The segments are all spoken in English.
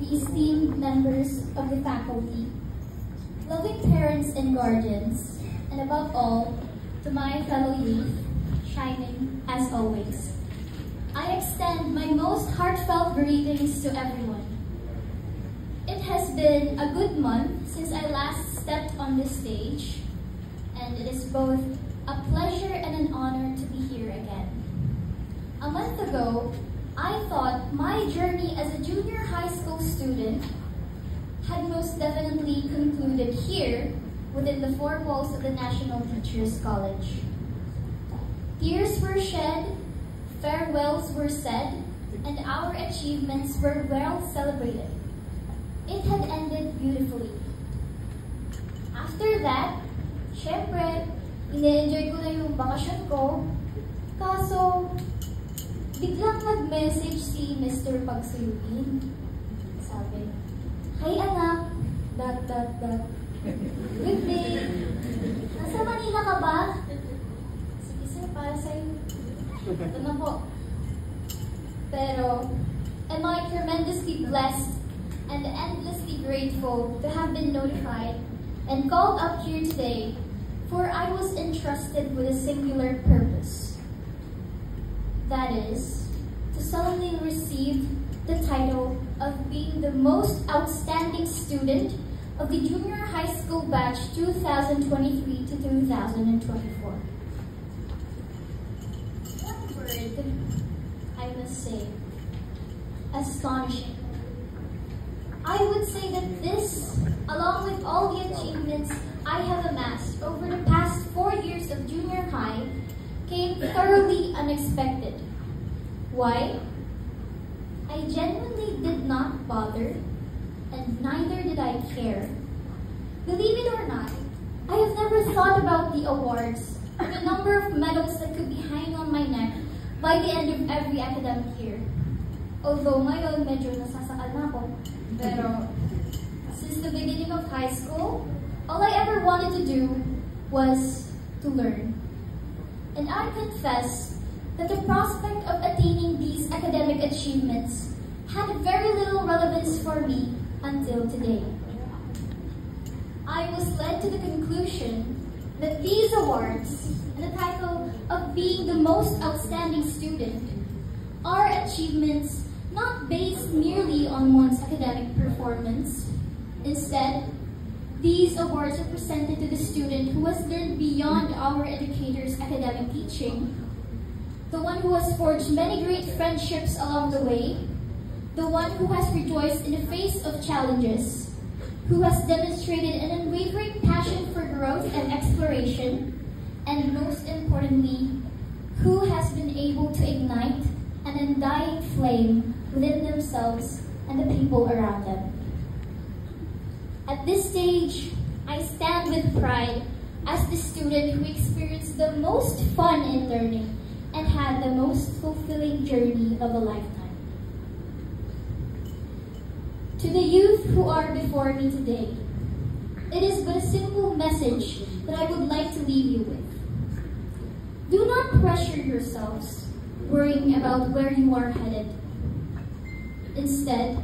the esteemed members of the faculty, loving parents and guardians, and above all, to my fellow youth, shining as always. I extend my most heartfelt greetings to everyone. It has been a good month since I last stepped on this stage, and it is both a pleasure and an honor to be here again. A month ago, I thought my journey as a junior high school student had most definitely concluded here within the four walls of the National Teachers College. Tears were shed, farewells were said, and our achievements were well celebrated. It had ended beautifully. After that, syempre, ine-enjoy ko na yung bakasyon ko, kaso biglang nag-message si Mr. Pagsuyuin. Sabi, "Hi anak, ... Good day. Nasa Manila ka ba?" Sige sir, para sa'yo. Ito na po. Pero, am I tremendously blessed and endlessly grateful to have been notified and called up here today, for I was entrusted with a singular purpose. That is, to solemnly receive the title of being the most outstanding student of the junior high school batch 2023 to 2024. One word, I must say, astonishing. I would say that this, along with all the achievements I have amassed over the past 4 years of junior high, came thoroughly unexpected. Why? I genuinely did not bother, and neither did I care. Believe it or not, I have never thought about the awards or the number of medals that could be hanging on my neck by the end of every academic year. Although ngayon medyo nasasakal na ako, pero since the beginning of high school, all I ever wanted to do was to learn. And I confess that the prospect of attaining these academic achievements had very little relevance for me until today. I was led to the conclusion that these awards and the title of being the most outstanding student are achievements not based merely on one's academic performance. Instead, these awards are presented to the student who has learned beyond our educators' academic teaching, the one who has forged many great friendships along the way, the one who has rejoiced in the face of challenges, who has demonstrated an unwavering passion for growth and exploration, and most importantly, who has been able to ignite an undying flame within themselves and the people around them. At this stage, I stand with pride as the student who experienced the most fun in learning and had the most fulfilling journey of a lifetime. To the youth who are before me today, it is but a simple message that I would like to leave you with. Do not pressure yourselves, worrying about where you are headed. Instead,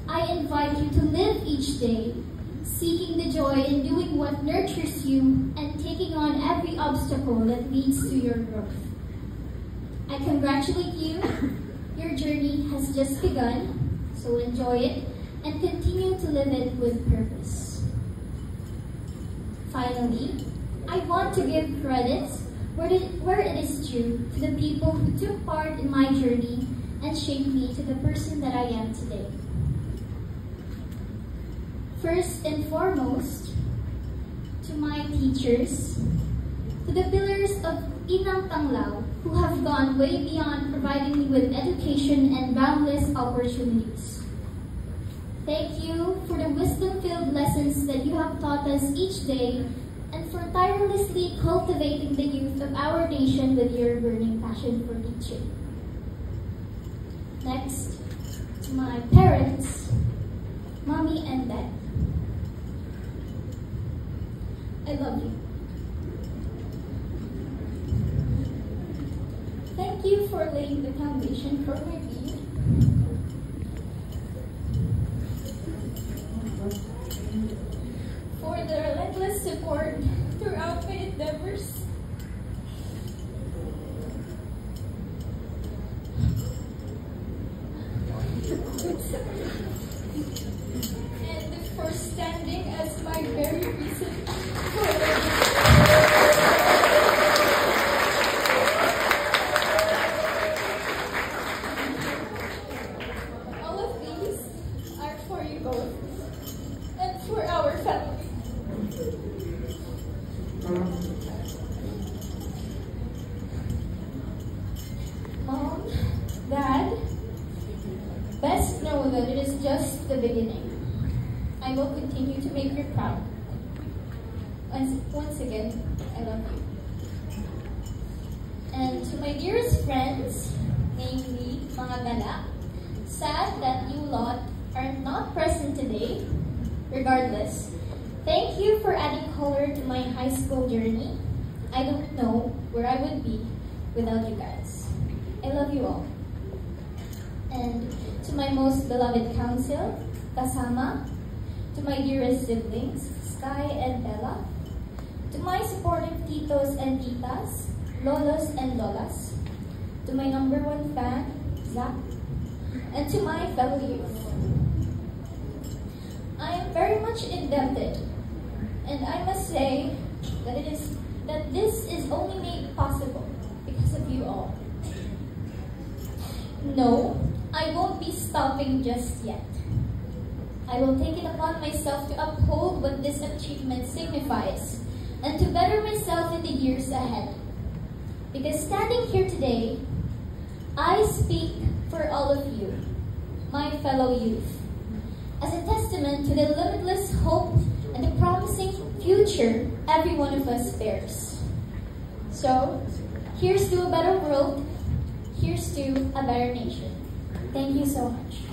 I invite you to live each day, seeking the joy in doing what nurtures you and taking on every obstacle that leads to your growth. I congratulate you. Your journey has just begun, so enjoy it and continue to live it with purpose. Finally, I want to give credits where it is due to the people who took part in my journey and shaped me to the person that I am today. First and foremost, to my teachers, to the pillars of Inang Tanglaw, who have gone way beyond providing me with education and boundless opportunities. Thank you for the wisdom-filled lessons that you have taught us each day and for tirelessly cultivating the youth of our nation with your burning passion for teaching. Next, to my parents, Mommy and Dad. I love you. Thank you for laying the foundation for my being. endless support throughout my endeavors. And for standing as my very recent all of these are for you both and for our family. Mom, Dad, best know that it is just the beginning. I will continue to make you proud. Once again, I love you. And to my dearest friends, namely mga gala, sad that you lot are not present today. Regardless, thank you for adding color to my high school journey. I don't know where I would be without you guys. I love you all. And to my most beloved council, kasama, to my dearest siblings, Sky and Bella, to my supportive titos and titas, lolos and lolas, to my #1 fan, Zach, and to my fellow youth. I am very much indebted, and I must say that this is only made possible because of you all. No, I won't be stopping just yet. I will take it upon myself to uphold what this achievement signifies and to better myself in the years ahead. Because standing here today, I speak for all of you, my fellow youth, as a testament to the limitless hope and the promising future every one of us bears. So, here's to a better world, here's to a better nation. Thank you so much.